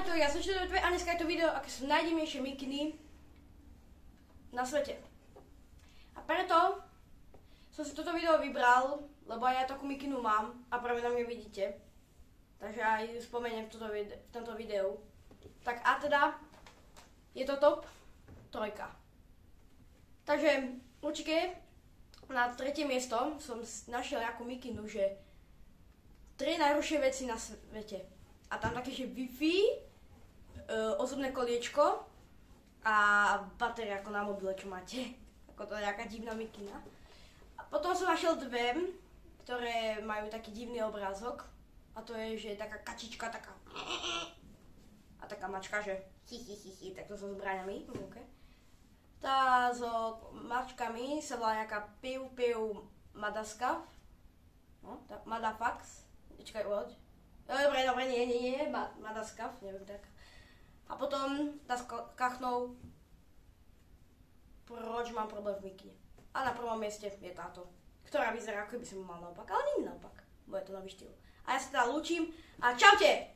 to ja som Shadow a dneska je to video, aké sú najdivnejšie mikiny na svete. A preto som si toto video vybral, lebo aj ja takú mikinu mám a práve na mňa vidíte. Takže aj ju spomeniem v tomto videu. Tak a teda je to top 3. Takže určite na 3. miesto som našiel nejakú mikinu, že 3 najhoršie veci na svete. A tam také, že Wi-Fi, osobné koliečko a batéria ako na mobile, čo máte. Ako to je nejaká divná mikina. A potom som našiel 2, ktoré majú taký divný obrázok. A to je, že taká kačička, taká a taká mačka, že takto so zbraňami v ruke. Tá so mačkami sa volá nejaká Piu Madaskav. No, tá Madafax. Čakaj, uloď. Dobre, nie, Madaskav, neviem tak. A potom tá s kachnou Proč mám problém v mikine. A na prvom mieste je táto, ktorá vyzerá, ako by som mal naopak, ale nie naopak, bo je to nový štýl. A ja sa teda lúčim a čaute!